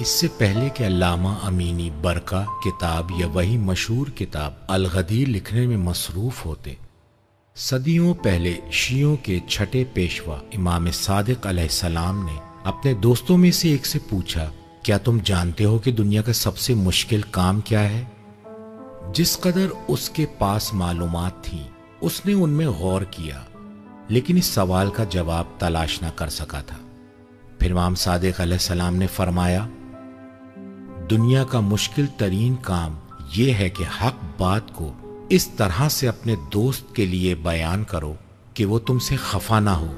اس سے پہلے کہ علامہ امینی برقہ کتاب یا وہی مشہور کتاب الغدیر لکھنے میں مصروف ہوتے، صدیوں پہلے شیعوں کے چھٹے پیشوا امام صادق علیہ السلام نے اپنے دوستوں میں سے ایک سے پوچھا، کیا تم جانتے ہو کہ دنیا کا سب سے مشکل کام کیا ہے؟ جس قدر اس کے پاس معلومات تھیں اس نے ان میں غور کیا، لیکن اس سوال کا جواب تلاش نہ کر سکا تھا۔ پھر امام صادق علیہ السلام نے فرمایا، دنیا کا مشکل ترین کام یہ ہے کہ حق بات کو اس طرح سے اپنے دوست کے لیے بیان کرو کہ وہ تم سے خفا نہ ہو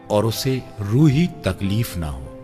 اور اسے روحی تکلیف نہ ہو۔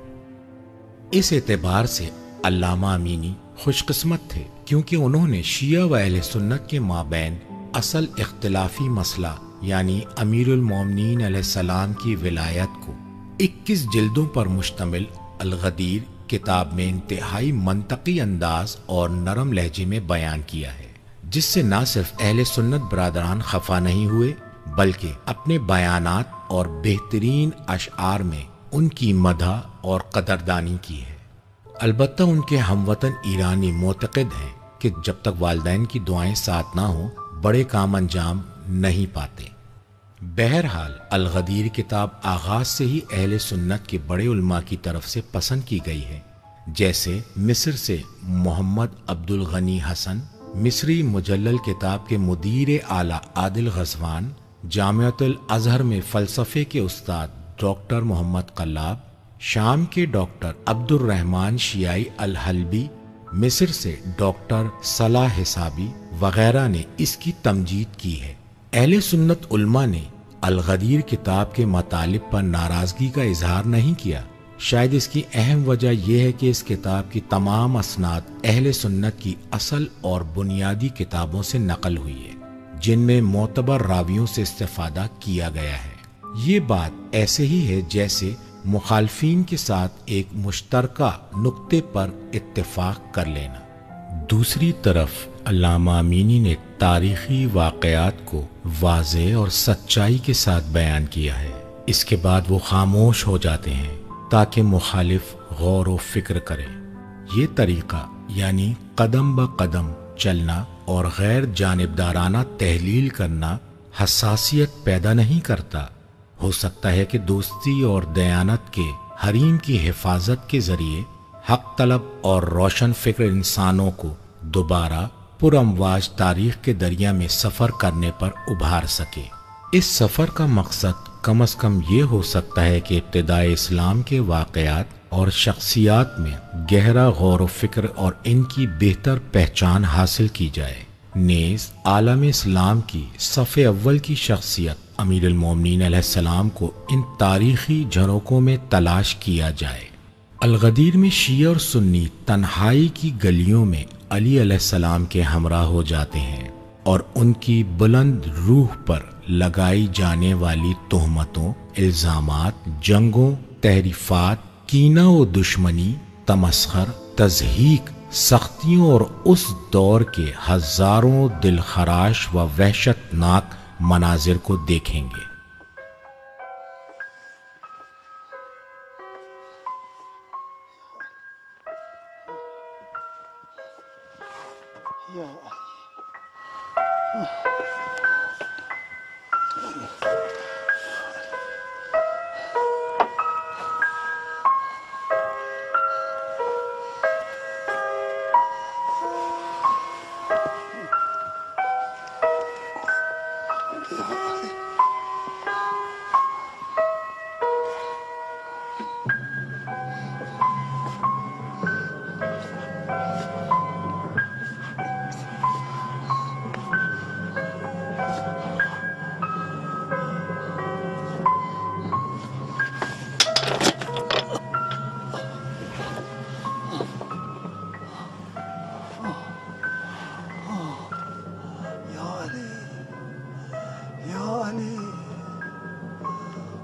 اس اعتبار سے علامہ امینی خوش قسمت تھے، کیونکہ انہوں نے شیعہ و اہل سنت کے مابین اصل اختلافی مسئلہ یعنی امیر المومنین علیہ السلام کی ولایت کو 21 جلدوں پر مشتمل الغدیر کتاب میں انتہائی منطقی انداز اور نرم لہجے میں بیان کیا ہے، جس سے نہ صرف اہل سنت برادران خفا نہیں ہوئے بلکہ اپنے بیانات اور بہترین اشعار میں ان کی مدح اور قدردانی کی ہے۔ البتہ ان کے ہم وطن ایرانی معتقد ہیں کہ جب تک والدین کی دعائیں ساتھ نہ ہوں بڑے کام انجام نہیں پاتے۔ بہرحال الغدیر کتاب آغاز سے ہی اہل سنت کے بڑے علماء کی طرف سے پسند کی گئی ہے، جیسے مصر سے محمد عبد الغنی حسن، مصری مجلل کتاب کے مدیر اعلیٰ عادل غزوان، جامعۃ الازہر میں فلسفے کے استاد ڈاکٹر محمد قلاب، شام کے ڈاکٹر عبد الرحمن شیعی الحلبی، مصر سے ڈاکٹر صلاح حسابی وغیرہ نے اس کی تمجید کی ہے۔ اہل سنت علماء نے الغدیر کتاب کے مطالب پر ناراضگی کا اظہار نہیں کیا۔ شاید اس کی اہم وجہ یہ ہے کہ اس کتاب کی تمام اسناد اہل سنت کی اصل اور بنیادی کتابوں سے نقل ہوئی ہے، جن میں معتبر راویوں سے استفادہ کیا گیا ہے۔ یہ بات ایسے ہی ہے جیسے مخالفین کے ساتھ ایک مشترکہ نقطے پر اتفاق کر لینا۔ دوسری طرف علامہ امینی نے تاریخی واقعات کو واضح اور سچائی کے ساتھ بیان کیا ہے۔ اس کے بعد وہ خاموش ہو جاتے ہیں تاکہ مخالف غور و فکر کرے۔ یہ طریقہ یعنی قدم بہ قدم چلنا اور غیر جانبدارانہ تحلیل کرنا حساسیت پیدا نہیں کرتا۔ ہو سکتا ہے کہ دوستی اور دیانت کے حریم کی حفاظت کے ذریعے حق طلب اور روشن فکر انسانوں کو دوبارہ پر امواج تاریخ کے دریا میں سفر کرنے پر ابھار سکے۔ اس سفر کا مقصد کم از کم یہ ہو سکتا ہے کہ ابتدائے اسلام کے واقعات اور شخصیات میں گہرا غور و فکر اور ان کی بہتر پہچان حاصل کی جائے، نیز عالم اسلام کی صف اول کی شخصیت امیر المومنین علیہ السلام کو ان تاریخی جھروکوں میں تلاش کیا جائے۔ الغدیر میں شیعہ اور سنی تنہائی کی گلیوں میں علی علیہ السلام کے ہمراہ ہو جاتے ہیں اور ان کی بلند روح پر لگائی جانے والی تہمتوں، الزامات، جنگوں، تحریفات، کینہ و دشمنی، تمسخر، تضحیک، سختیوں اور اس دور کے ہزاروں دلخراش و وحشت ناک مناظر کو دیکھیں گے۔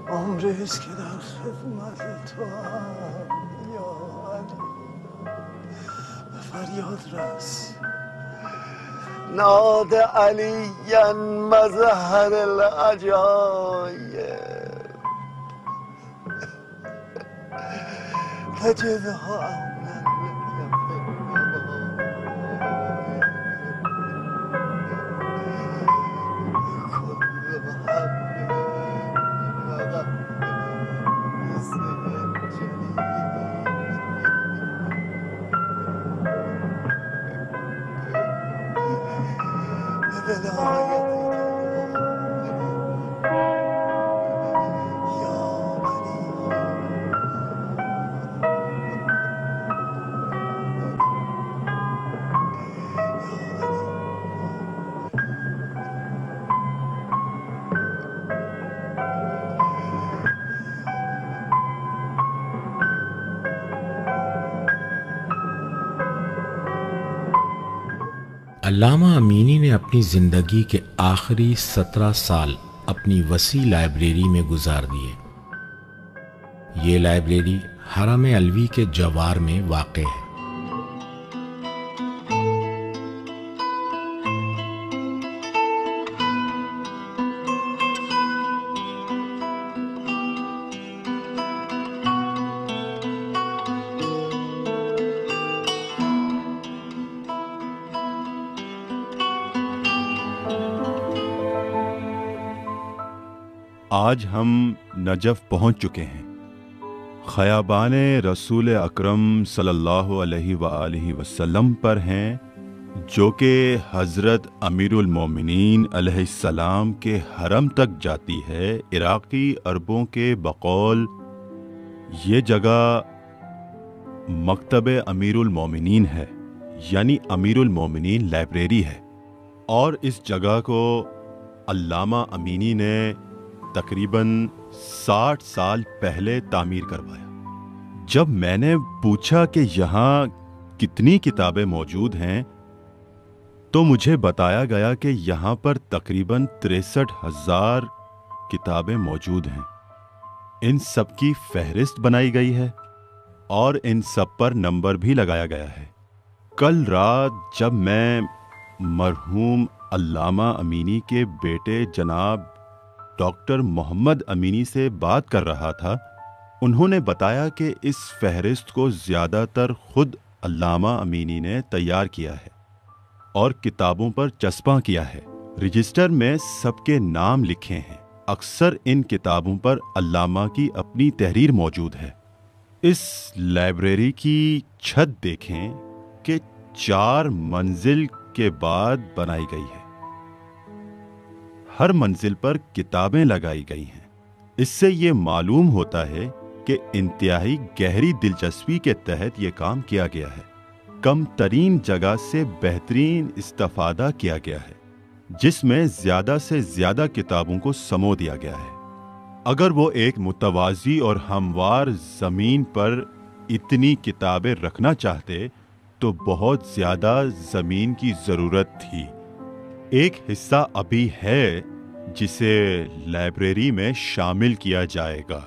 عمریست که در خدمت تو هم یا علی، به فریاد رس. ناد علی مظهر العجایب تجدها اولا علامہ امینی نے اپنی زندگی کے آخری 17 سال اپنی وسیع لائبریری میں گزار دیے۔ یہ لائبریری حرم علوی کے جوار میں واقع ہے۔ آج ہم نجف پہنچ چکے ہیں، خیابان رسول اکرم صلی اللہ علیہ وآلہ وسلم پر ہیں، جو کہ حضرت امیر المومنین علیہ السلام کے حرم تک جاتی ہے۔ عراقی عربوں کے بقول یہ جگہ مکتب امیر المومنین ہے، یعنی امیر المومنین لائبریری ہے، اور اس جگہ کو علامہ امینی نے تقریباً 60 سال پہلے تعمیر کروایا۔ جب میں نے پوچھا کہ یہاں کتنی کتابیں موجود ہیں تو مجھے بتایا گیا کہ یہاں پر تقریباً 63,000 کتابیں موجود ہیں۔ ان سب کی فہرست بنائی گئی ہے اور ان سب پر نمبر بھی لگایا گیا ہے۔ کل رات جب میں مرحوم علامہ امینی کے بیٹے جناب ڈاکٹر محمد امینی سے بات کر رہا تھا، انہوں نے بتایا کہ اس فہرست کو زیادہ تر خود علامہ امینی نے تیار کیا ہے اور کتابوں پر چسپاں کیا ہے۔ رجسٹر میں سب کے نام لکھے ہیں۔ اکثر ان کتابوں پر علامہ کی اپنی تحریر موجود ہے۔ اس لائبریری کی چھت دیکھیں کہ 4 منزل کے بعد بنائی گئی ہے۔ ہر منزل پر کتابیں لگائی گئی ہیں۔ اس سے یہ معلوم ہوتا ہے کہ انتہائی گہری دلچسپی کے تحت یہ کام کیا گیا ہے۔ کم ترین جگہ سے بہترین استفادہ کیا گیا ہے، جس میں زیادہ سے زیادہ کتابوں کو سمو دیا گیا ہے۔ اگر وہ ایک متوازی اور ہموار زمین پر اتنی کتابیں رکھنا چاہتے تو بہت زیادہ زمین کی ضرورت تھی۔ ایک حصہ ابھی ہے جسے لائبریری میں شامل کیا جائے گا۔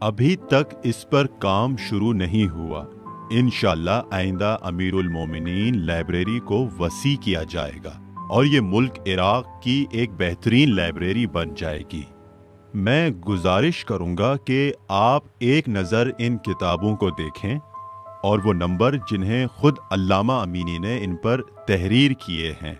ابھی تک اس پر کام شروع نہیں ہوا۔ انشاءاللہ آئندہ امیر المومنین لائبریری کو وسیع کیا جائے گا اور یہ ملک عراق کی ایک بہترین لائبریری بن جائے گی۔ میں گزارش کروں گا کہ آپ ایک نظر ان کتابوں کو دیکھیں اور وہ نمبر جنہیں خود علامہ امینی نے ان پر تحریر کیے ہیں۔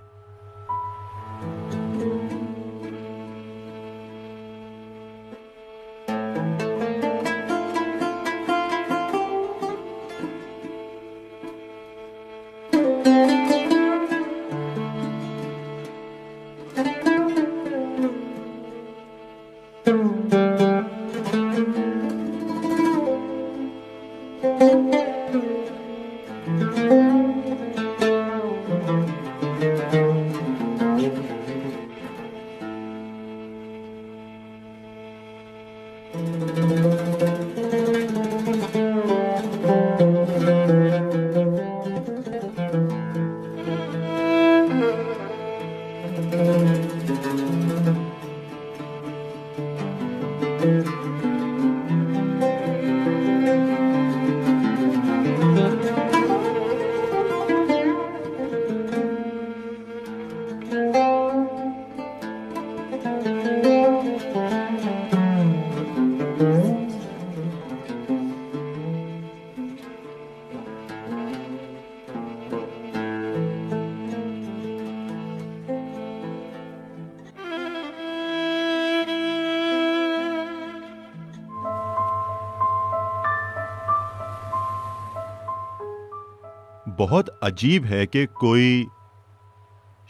بہت عجیب ہے کہ کوئی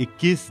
21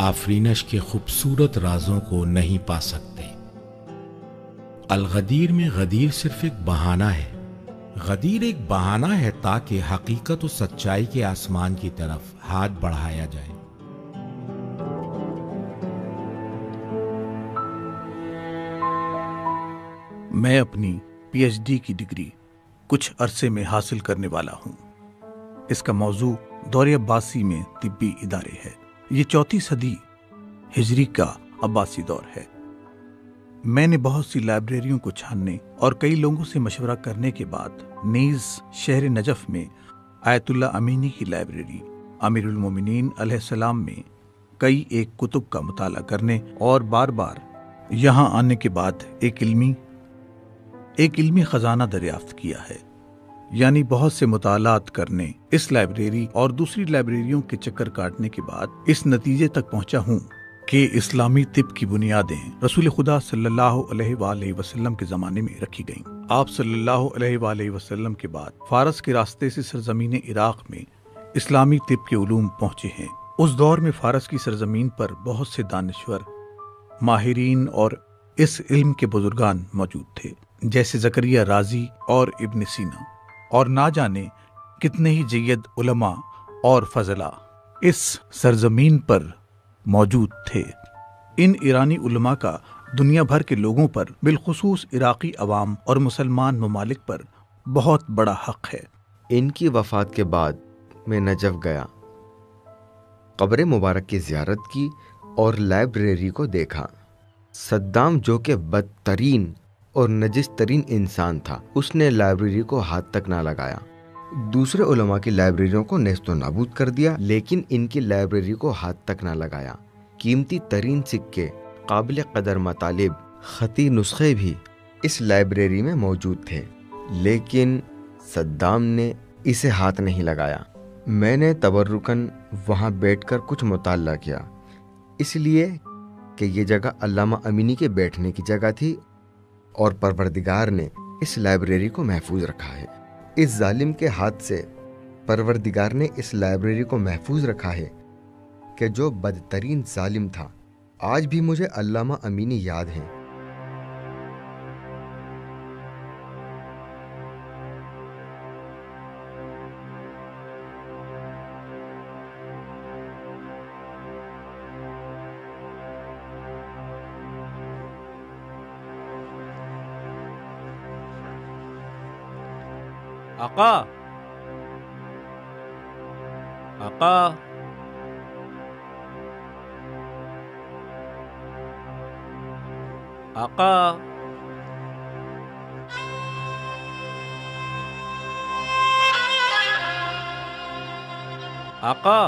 آفرینش کے خوبصورت رازوں کو نہیں پا سکتے۔ الغدیر میں غدیر صرف ایک بہانہ ہے۔ غدیر ایک بہانہ ہے تاکہ حقیقت و سچائی کے آسمان کی طرف ہاتھ بڑھایا جائے۔ میں اپنی پی ایچ ڈی کی ڈگری کچھ عرصے میں حاصل کرنے والا ہوں۔ اس کا موضوع دور عباسی میں طبی ادارے ہے۔ یہ 4 صدی ہجری کا عباسی دور ہے۔ میں نے بہت سی لائبریریوں کو چھاننے اور کئی لوگوں سے مشورہ کرنے کے بعد نیز شہر نجف میں آیت اللہ امینی کی لائبریری امیر المومنین علیہ السلام میں کئی ایک کتب کا مطالعہ کرنے اور بار بار یہاں آنے کے بعد ایک علمی خزانہ دریافت کیا ہے۔ یعنی بہت سے مطالعات کرنے، اس لائبریری اور دوسری لائبریریوں کے چکر کاٹنے کے بعد اس نتیجے تک پہنچا ہوں کہ اسلامی طب کی بنیادیں رسول خدا صلی اللہ علیہ وآلہ وسلم کے زمانے میں رکھی گئیں۔ آپ صلی اللہ علیہ وآلہ وسلم کے بعد فارس کے راستے سے سرزمین عراق میں اسلامی طب کے علوم پہنچے ہیں۔ اس دور میں فارس کی سرزمین پر بہت سے دانشور، ماہرین اور اس علم کے بزرگان موجود تھے، جیسے زکریا رازی اور ابن سینا، اور نہ جانے کتنے ہی جید علماء اور فضلاء اس سرزمین پر موجود تھے۔ ان ایرانی علماء کا دنیا بھر کے لوگوں پر، بالخصوص عراقی عوام اور مسلمان ممالک پر بہت بڑا حق ہے۔ ان کی وفات کے بعد میں نجف گیا، قبر مبارک کی زیارت کی اور لائبریری کو دیکھا۔ صدام جو کہ بدترین اور نجس ترین انسان تھا، اس نے لائبریری کو ہاتھ تک نہ لگایا۔ دوسرے علماء کی لائبریریوں کو نیست و نابود کر دیا، لیکن ان کی لائبریری کو ہاتھ تک نہ لگایا۔ قیمتی ترین سکے، قابل قدر مطالب، خطی نسخے بھی اس لائبریری میں موجود تھے، لیکن صدام نے اسے ہاتھ نہیں لگایا۔ میں نے تبرکاً وہاں بیٹھ کر کچھ مطالعہ کیا، اس لیے کہ یہ جگہ علامہ امینی کے بیٹھنے کی جگہ تھی اور پروردگار نے اس لائبریری کو محفوظ رکھا ہے۔ اس ظالم کے ہاتھ سے پروردگار نے اس لائبریری کو محفوظ رکھا ہے کہ جو بدترین ظالم تھا، آج بھی مجھے علامہ امینی یاد ہیں۔ آقا، آقا، آقا، آقا،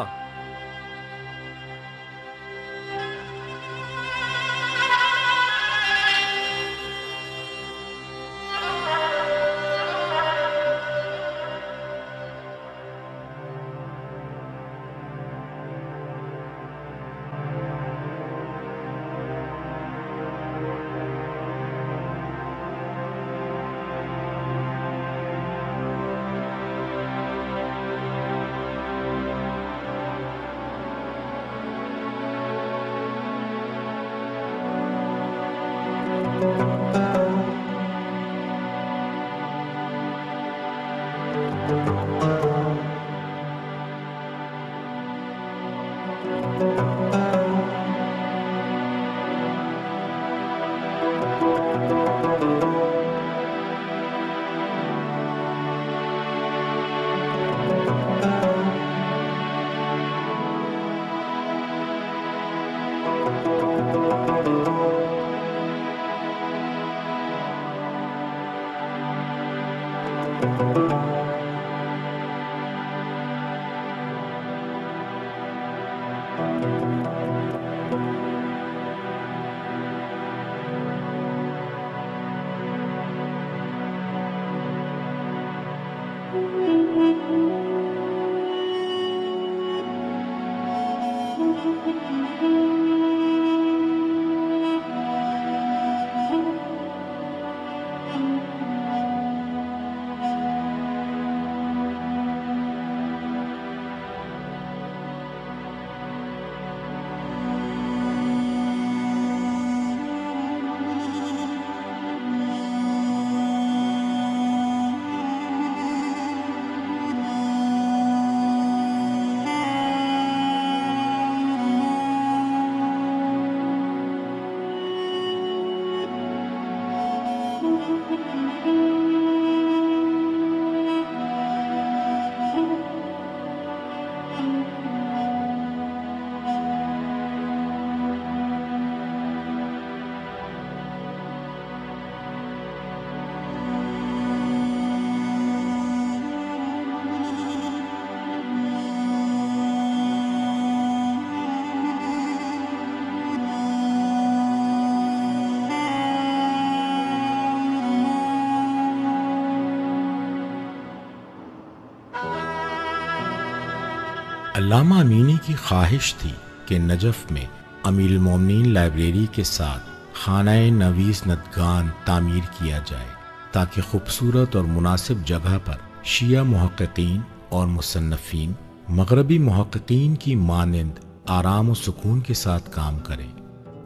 علامہ امینی کی خواہش تھی کہ نجف میں امیر المومنین لائبریری کے ساتھ خانہ نویس ندگان تعمیر کیا جائے تاکہ خوبصورت اور مناسب جگہ پر شیعہ محققین اور مصنفین مغربی محققین کی مانند آرام و سکون کے ساتھ کام کریں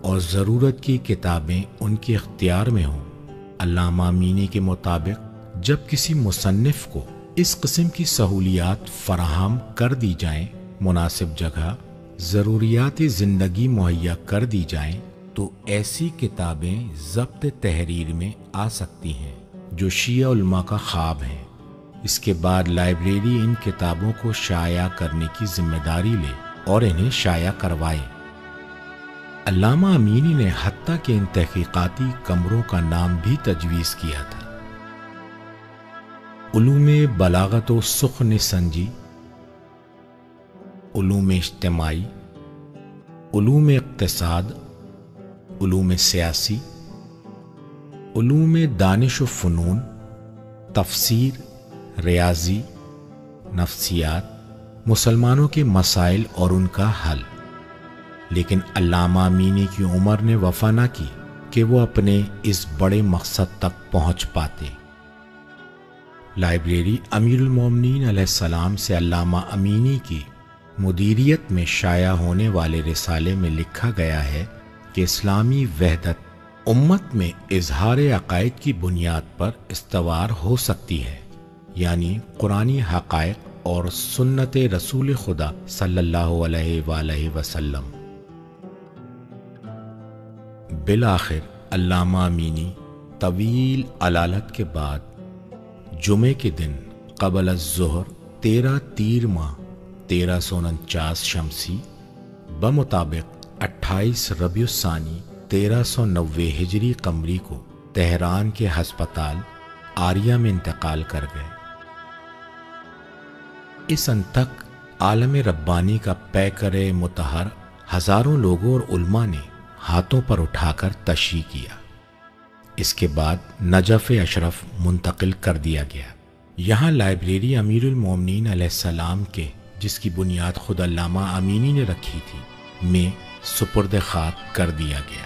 اور ضرورت کی کتابیں ان کے اختیار میں ہوں۔ علامہ امینی کے مطابق جب کسی مصنف کو اس قسم کی سہولیات فراہم کر دی جائیں، مناسب جگہ، ضروریات زندگی مہیا کر دی جائیں، تو ایسی کتابیں ضبط تحریر میں آ سکتی ہیں جو شیعہ علماء کا خواب ہیں۔ اس کے بعد لائبریری ان کتابوں کو شائع کرنے کی ذمہ داری لے اور انہیں شائع کروائے۔ علامہ امینی نے حتیٰ کہ ان تحقیقاتی کمروں کا نام بھی تجویز کیا تھا: علوم بلاغت و سخن سنجی، علوم اجتماعی، علوم اقتصاد، علوم سیاسی، علوم دانش و فنون، تفسیر، ریاضی، نفسیات، مسلمانوں کے مسائل اور ان کا حل۔ لیکن علامہ امینی کی عمر نے وفا نہ کی کہ وہ اپنے اس بڑے مقصد تک پہنچ پاتے۔ لائبریری امیر المومنین علیہ السلام سے علامہ امینی کی مدیریت میں شائع ہونے والے رسالے میں لکھا گیا ہے کہ اسلامی وحدت امت میں اظہار عقائد کی بنیاد پر استوار ہو سکتی ہے، یعنی قرآنی حقائق اور سنت رسول خدا صلی اللہ علیہ وآلہ وسلم۔ بالآخر علامہ امینی طویل علالت کے بعد جمعے کے دن قبل الظہر 13 تیر ماہ 1349 شمسی بمطابق 28 ربیع الثانی 1390 ہجری قمری کو تہران کے ہسپتال آریہ میں انتقال کر گئے۔ اس ان تک عالم ربانی کا پیکر مطہر ہزاروں لوگوں اور علماء نے ہاتھوں پر اٹھا کر تشییع کیا۔ اس کے بعد نجف اشرف منتقل کر دیا گیا۔ یہاں لائبریری امیر المومنین علیہ السلام کے، جس کی بنیاد خود علامہ امینی نے رکھی تھی، میں سپرد خاک کر دیا گیا۔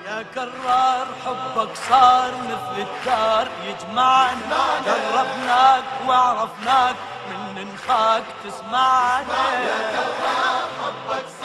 يا كرار حبك صار مثل الدار يجمعنا، قربناك وعرفناك من نخاك تسمعنا. يا كرار حبك